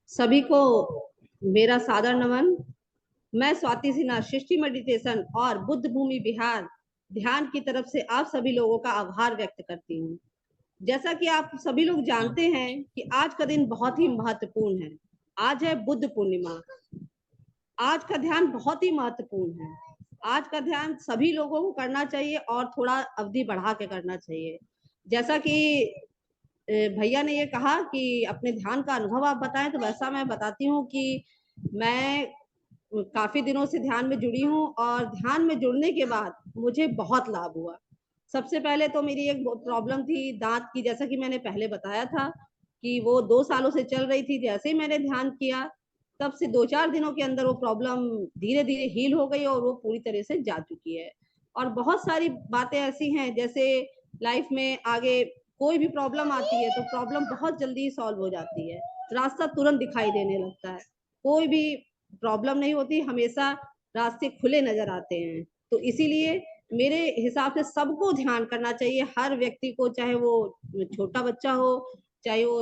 सभी को मेरा सादर नमन। मैं स्वाति सिन्हा सृष्टि मेडिटेशन और बुद्ध भूमि बिहार ध्यान की तरफ से आप सभी लोगों का आभार व्यक्त करती हूँ। जैसा कि आप सभी लोग जानते हैं कि आज का दिन बहुत ही महत्वपूर्ण है। आज है बुद्ध पूर्णिमा। आज का ध्यान बहुत ही महत्वपूर्ण है। आज का ध्यान सभी लोगों को करना चाहिए और थोड़ा अवधि बढ़ा के करना चाहिए। जैसा कि भैया ने ये कहा कि अपने ध्यान का अनुभव आप बताएं, तो वैसा मैं बताती हूँ कि मैं काफी दिनों से ध्यान में जुड़ी हूँ और ध्यान में जुड़ने के बाद मुझे बहुत लाभ हुआ। सबसे पहले तो मेरी एक प्रॉब्लम थी दांत की, जैसा कि मैंने पहले बताया था कि वो 2 सालों से चल रही थी। जैसे ही मैंने ध्यान किया तब से 2-4 दिनों के अंदर वो प्रॉब्लम धीरे धीरे हील हो गई और वो पूरी तरह से जा चुकी है। और बहुत सारी बातें ऐसी हैं, जैसे लाइफ में आगे कोई भी प्रॉब्लम आती है तो प्रॉब्लम बहुत जल्दी सॉल्व हो जाती है, रास्ता तुरंत दिखाई देने लगता है। कोई भी प्रॉब्लम नहीं होती, हमेशा रास्ते खुले नजर आते हैं। तो इसीलिए मेरे हिसाब से सबको ध्यान करना चाहिए, हर व्यक्ति को, चाहे वो छोटा बच्चा हो, चाहे वो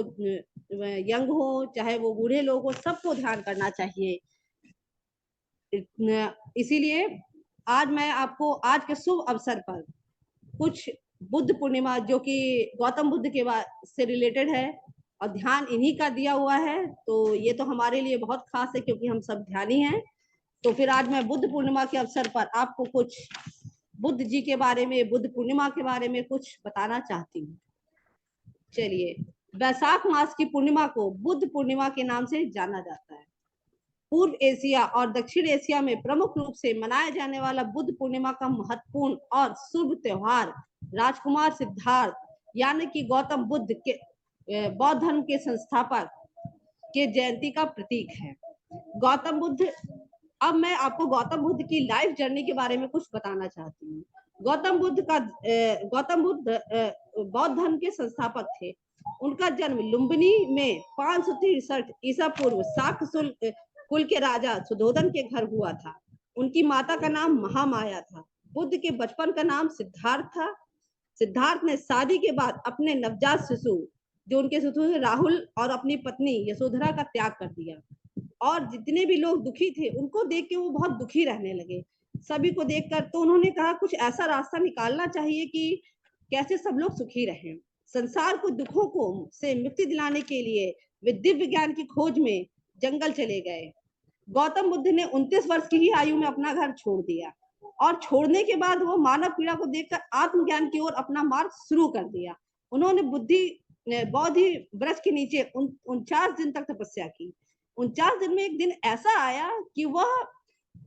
यंग हो, चाहे वो बूढ़े लोग हो, सबको ध्यान करना चाहिए। इसीलिए आज मैं आपको आज के शुभ अवसर पर कुछ बुद्ध पूर्णिमा, जो कि गौतम बुद्ध के से रिलेटेड है और ध्यान इन्हीं का दिया हुआ है, तो ये तो हमारे लिए बहुत खास है क्योंकि हम सब ध्यानी हैं। तो फिर आज मैं बुद्ध पूर्णिमा के अवसर पर आपको कुछ बुद्ध जी के बारे में, बुद्ध पूर्णिमा के बारे में कुछ बताना चाहती हूँ। चलिए, वैशाख मास की पूर्णिमा को बुद्ध पूर्णिमा के नाम से जाना जाता है। पूर्व एशिया और दक्षिण एशिया में प्रमुख रूप से मनाया जाने वाला बुद्ध पूर्णिमा का महत्वपूर्ण और शुभ त्योहार राजकुमार सिद्धार्थ यानी कि गौतम बुद्ध के बौद्ध धर्म के संस्थापक के जयंती का प्रतीक है। गौतम बुद्ध, अब मैं आपको गौतम बुद्ध की लाइफ जर्नी के बारे में कुछ बताना चाहती हूँ। गौतम बुद्ध बौद्ध धर्म के संस्थापक थे। उनका जन्म लुम्बिनी में 563 ईसा पूर्व शाक्त कुल के राजा सुधोधन के घर हुआ था। उनकी माता का नाम महामाया था। बुद्ध के बचपन का नाम सिद्धार्थ था। सिद्धार्थ ने शादी के बाद अपने नवजात शिशु, जो उनके शिशु राहुल, और अपनी पत्नी यशोधरा का त्याग कर दिया। और जितने भी लोग दुखी थे उनको देख के वो बहुत दुखी रहने लगे। सभी को देखकर तो उन्होंने कहा कुछ ऐसा रास्ता निकालना चाहिए कि कैसे सब लोग सुखी रहें। संसार को दुखों को से मुक्ति दिलाने के लिए वे दिव्य ज्ञान की खोज में जंगल चले गए। गौतम बुद्ध ने 29 वर्ष की ही आयु में अपना घर छोड़ दिया और छोड़ने के बाद वो मानव पीड़ा को देखकर आत्मज्ञान की ओर अपना मार्ग शुरू कर दिया। उन्होंने बोधि वृक्ष के नीचे 49 दिन तक तपस्या की। 49 दिन में एक दिन ऐसा आया कि वह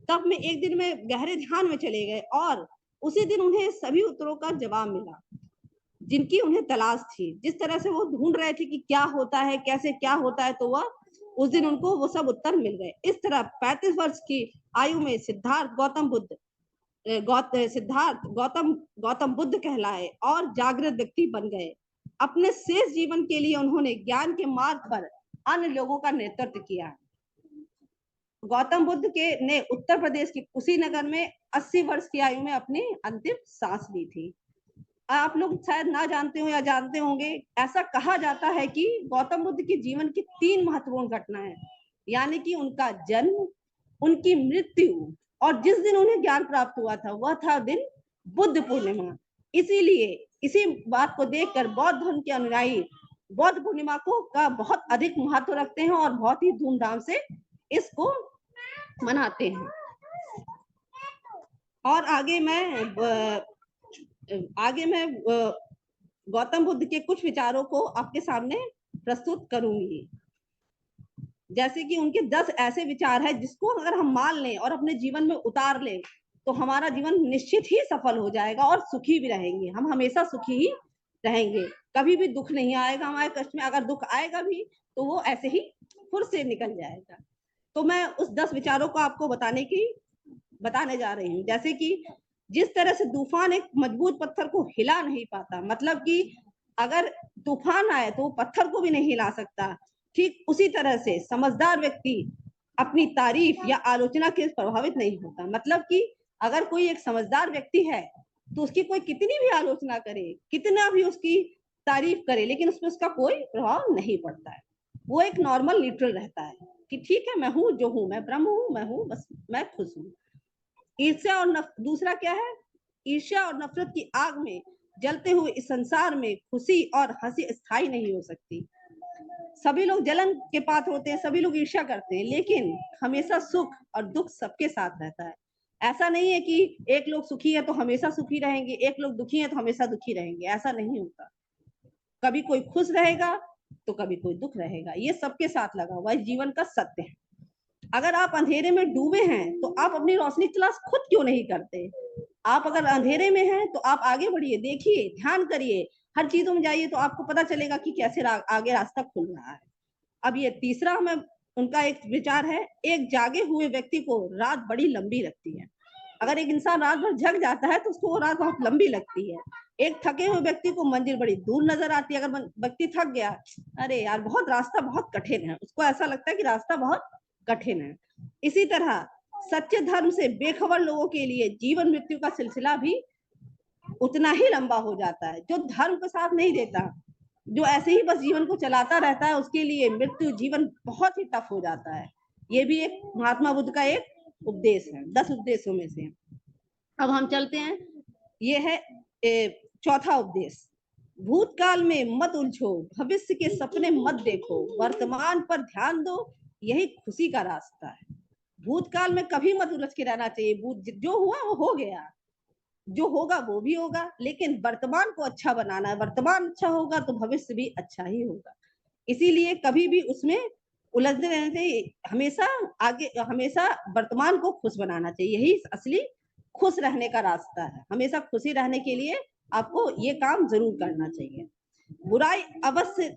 तब में एक दिन में गहरे ध्यान में चले गए और उसी दिन उन्हें सभी उत्तरों का जवाब मिला जिनकी उन्हें तलाश थी। जिस तरह से वो ढूंढ रहे थे कि क्या होता है, कैसे क्या होता है, तो वह उस दिन उनको वो सब उत्तर मिल गए। इस तरह 35 वर्ष की आयु में सिद्धार्थ गौतम बुद्ध कहलाए और जागृत व्यक्ति बन गए। अपने शेष जीवन के लिए उन्होंने ज्ञान के मार्ग पर अन्य लोगों का नेतृत्व किया। गौतम बुद्ध ने उत्तर प्रदेश के कुशीनगर में 80 वर्ष की आयु में अपनी अंतिम सांस ली थी। आप लोग शायद ना जानते हो या जानते होंगे, ऐसा कहा जाता है कि गौतम बुद्ध के जीवन की 3 महत्वपूर्ण घटनाएं, यानी कि उनका जन्म, उनकी मृत्यु और जिस दिन उन्हें ज्ञान प्राप्त हुआ था वह था दिन बुद्ध पूर्णिमा। इसीलिए इसी बात को देखकर बौद्ध धर्म के अनुयायी बौद्ध पूर्णिमा को का बहुत अधिक महत्व रखते हैं और बहुत ही धूमधाम से इसको मनाते हैं। और आगे मैं गौतम बुद्ध के कुछ विचारों को आपके सामने प्रस्तुत करूंगी। जैसे कि उनके 10 ऐसे विचार है जिसको अगर हम मान लें और अपने जीवन में उतार लें तो हमारा जीवन निश्चित ही सफल हो जाएगा और सुखी भी रहेंगे। हम हमेशा सुखी ही रहेंगे, कभी भी दुख नहीं आएगा हमारे कष्ट में। अगर दुख आएगा भी तो वो ऐसे ही फुर से निकल जाएगा। तो मैं उस 10 विचारों को आपको बताने जा रही हूँ। जैसे कि जिस तरह से तूफान एक मजबूत पत्थर को हिला नहीं पाता, मतलब कि अगर तूफान आए तो वो पत्थर को भी नहीं हिला सकता, ठीक उसी तरह से समझदार व्यक्ति अपनी तारीफ या आलोचना के प्रभावित नहीं होता। मतलब कि अगर कोई एक समझदार व्यक्ति है तो उसकी कोई कितनी भी आलोचना करे, कितना भी उसकी तारीफ करे, लेकिन उसमें उसका कोई प्रभाव नहीं पड़ता है। वो एक नॉर्मल न्यूट्रल रहता है कि ठीक है, मैं हूँ जो हूँ, मैं ब्रह्म हूँ, मैं हूँ, बस मैं खुश हूँ। ईर्ष्या और दूसरा क्या है, ईर्ष्या और नफरत की आग में जलते हुए इस संसार में खुशी और हंसी स्थायी नहीं हो सकती। सभी लोग जलन के पात्र होते हैं, सभी लोग ईर्ष्या करते हैं, लेकिन हमेशा सुख और दुख सबके साथ रहता है। ऐसा नहीं है कि एक लोग सुखी है तो हमेशा सुखी रहेंगे, एक लोग दुखी है तो हमेशा दुखी रहेंगे, ऐसा नहीं होता। कभी कोई खुश रहेगा तो कभी कोई दुख रहेगा, ये सबके साथ लगा हुआ है, जीवन का सत्य है। अगर आप अंधेरे में डूबे हैं तो आप अपनी रोशनी की तलाश खुद क्यों नहीं करते? आप अगर अंधेरे में हैं तो आप आगे बढ़िए, देखिए, ध्यान करिए, हर चीजों में जाइए, तो आपको पता चलेगा कि कैसे आगे रास्ता खुल रहा है। अब ये तीसरा हमें उनका एक विचार है, एक जागे हुए व्यक्ति को रात बड़ी लंबी लगती है। अगर एक इंसान रात भर जग जाता है तो उसको वो रात बहुत लंबी लगती है। एक थके हुए व्यक्ति को मंजिल बड़ी दूर नजर आती है। अगर व्यक्ति थक गया, अरे यार बहुत रास्ता बहुत कठिन है, उसको ऐसा लगता है कि रास्ता बहुत कठिन है। इसी तरह सच्चे धर्म से बेखबर लोगों के लिए जीवन मृत्यु का सिलसिला भी उतना ही लंबा हो जाता है। जो धर्म को साथ नहीं देता, जो ऐसे ही बस जीवन को चलाता रहता है, उसके लिए मृत्यु जीवन बहुत ही टफ हो जाता है। ये भी एक महात्मा बुद्ध का एक उपदेश है, 10 उपदेशों में से। अब हम चलते हैं, ये है चौथा उपदेश, भूतकाल में मत उलझो, भविष्य के सपने मत देखो, वर्तमान पर ध्यान दो, यही खुशी का रास्ता है। भूतकाल में कभी मत उलझ के रहना चाहिए, जो हुआ वो हो गया, जो होगा वो भी होगा, लेकिन वर्तमान को अच्छा बनाना है। वर्तमान अच्छा होगा तो भविष्य भी अच्छा ही होगा, इसीलिए कभी भी उसमें उलझने रहना चाहिए। हमेशा आगे, हमेशा वर्तमान को खुश बनाना चाहिए, यही असली खुश रहने का रास्ता है। हमेशा खुशी रहने के लिए आपको ये काम जरूर करना चाहिए। बुराई अवश्य,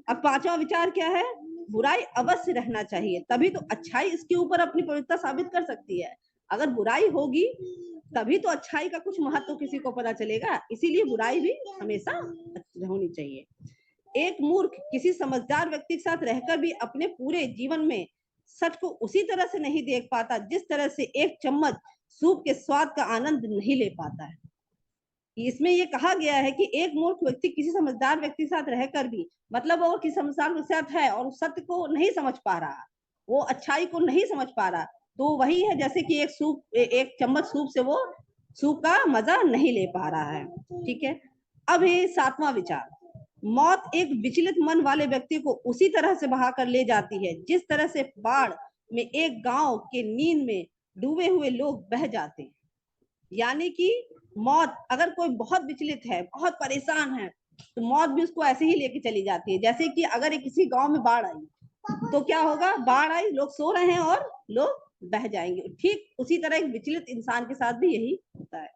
अब पांचवा विचार क्या है, बुराई अवश्य रहना चाहिए, तभी तो अच्छाई इसके ऊपर अपनी पवित्रता साबित कर सकती है। अगर बुराई होगी तभी तो अच्छाई का कुछ महत्व किसी को पता चलेगा, इसीलिए बुराई भी हमेशा होनी चाहिए। एक मूर्ख किसी समझदार व्यक्ति के साथ रहकर भी अपने पूरे जीवन में सच को उसी तरह से नहीं देख पाता जिस तरह से एक चम्मच सूप के स्वाद का आनंद नहीं ले पाता है। इसमें ये कहा गया है कि एक मूर्ख व्यक्ति किसी समझदार व्यक्ति के साथ रहकर भी, मतलब वो किसी समझदार के साथ है और सत्य को नहीं समझ पा रहा, वो अच्छाई को नहीं समझ पा रहा, तो वही है जैसे कि एक चम्मच सूप से वो सूप का मजा नहीं ले पा रहा है। ठीक है, अब ये सातवां विचार, मौत एक विचलित मन वाले व्यक्ति को उसी तरह से बहा कर ले जाती है जिस तरह से बाढ़ में एक गांव के नींद में डूबे हुए लोग बह जाते हैं। यानी कि मौत, अगर कोई बहुत विचलित है, बहुत परेशान है, तो मौत भी उसको ऐसे ही लेके चली जाती है। जैसे कि अगर किसी गांव में बाढ़ आई तो क्या होगा, बाढ़ आई, लोग सो रहे हैं और लोग बह जाएंगे। ठीक उसी तरह एक विचलित इंसान के साथ भी यही होता है।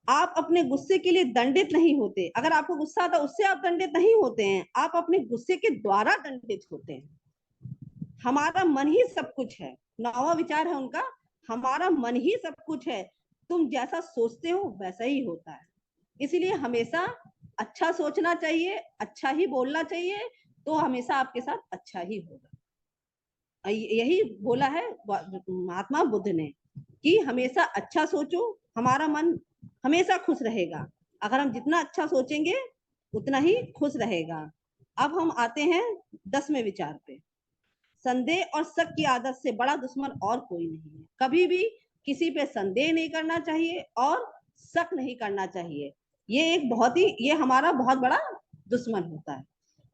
आप अपने गुस्से के लिए दंडित नहीं होते, अगर आपको गुस्सा आता उससे आप दंडित नहीं होते हैं, आप अपने गुस्से के द्वारा दंडित होते हैं। हमारा मन ही सब कुछ है, नौवां विचार है उनका, हमारा मन ही सब कुछ है, तुम जैसा सोचते हो वैसा ही होता है। इसलिए हमेशा अच्छा सोचना चाहिए, अच्छा ही बोलना चाहिए, तो हमेशा आपके साथ अच्छा ही होगा। यही बोला है महात्मा बुद्ध ने कि हमेशा अच्छा सोचो, हमारा मन हमेशा खुश रहेगा। अगर हम जितना अच्छा सोचेंगे उतना ही खुश रहेगा। अब हम आते हैं 10वें विचार पे, संदेह और शक की आदत से बड़ा दुश्मन और कोई नहीं है। कभी भी किसी पे संदेह नहीं करना चाहिए और शक नहीं करना चाहिए, ये एक बहुत ही, ये हमारा बहुत बड़ा दुश्मन होता है।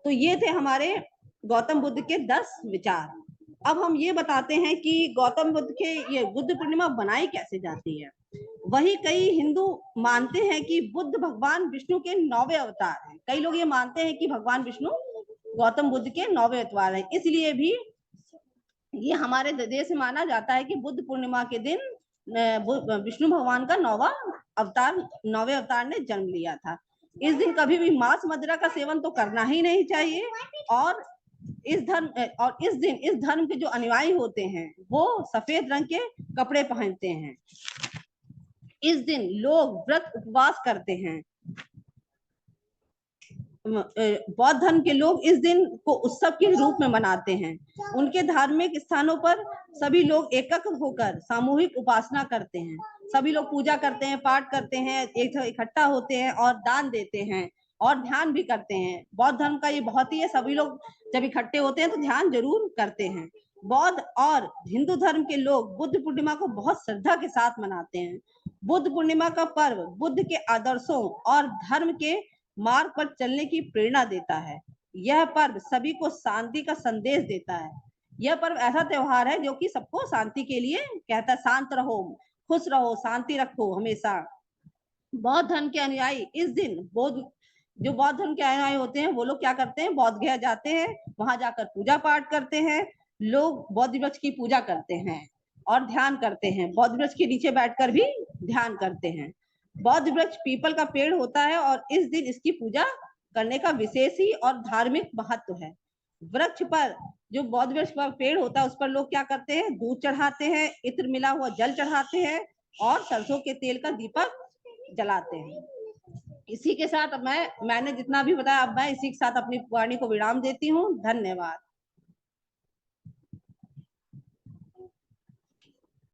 तो ये थे हमारे गौतम बुद्ध के 10 विचार। अब हम ये बताते हैं कि गौतम बुद्ध के ये बुद्ध पूर्णिमा बनाई कैसे जाती है। वही कई हिंदू मानते हैं कि बुद्ध भगवान विष्णु के 9वें अवतार हैं। कई लोग ये मानते हैं कि भगवान विष्णु गौतम बुद्ध के 9वें अवतार हैं, इसलिए भी ये हमारे देश में माना जाता है कि बुद्ध पूर्णिमा के दिन विष्णु भगवान का 9वें अवतार ने जन्म लिया था। इस दिन कभी भी मांस मदिरा का सेवन तो करना ही नहीं चाहिए, और इस धर्म के जो अनुयायी होते हैं वो सफेद रंग के कपड़े पहनते हैं। इस दिन लोग व्रत उपवास करते हैं। बौद्ध धर्म के लोग इस दिन को उत्सव के रूप में मनाते हैं। उनके धार्मिक स्थानों पर सभी लोग एकत्र होकर सामूहिक उपासना करते हैं। सभी लोग पूजा करते हैं, पाठ करते हैं, एक इकट्ठा होते हैं और दान देते हैं, और ध्यान भी करते हैं। बौद्ध धर्म का ये बहुत ही है, सभी लोग जब इकट्ठे होते हैं तो ध्यान जरूर करते हैं। बौद्ध और हिंदू धर्म के लोग बुद्ध पूर्णिमा को बहुत श्रद्धा के साथ मनाते हैं। बुद्ध पूर्णिमा का पर्व बुद्ध के आदर्शों और धर्म के मार्ग पर चलने की प्रेरणा देता है। यह पर्व सभी को शांति का संदेश देता है। यह पर्व ऐसा त्योहार है जो कि सबको शांति के लिए कहता है, शांत रहो, खुश रहो, शांति रखो हमेशा। बौद्ध धर्म के अनुयायी इस दिन जो बौद्ध धर्म के अनुयायी होते हैं वो लोग क्या करते हैं, बौद्ध गया जाते हैं, वहां जाकर पूजा पाठ करते हैं। लोग बौद्ध वृक्ष की पूजा करते हैं और ध्यान करते हैं। बौद्ध वृक्ष के नीचे बैठकर भी ध्यान करते हैं। बौद्ध वृक्ष पीपल का पेड़ होता है और इस दिन इसकी पूजा करने का विशेष ही और धार्मिक महत्व है। वृक्ष पर, जो बौद्ध वृक्ष पर पेड़ होता है उस पर लोग क्या करते हैं, दूध चढ़ाते हैं, इत्र मिला हुआ जल चढ़ाते हैं और सरसों के तेल का दीपक जलाते हैं। इसी के साथ मैंने जितना भी बताया, अब मैं इसी के साथ अपनी वाणी को विराम देती हूँ। धन्यवाद।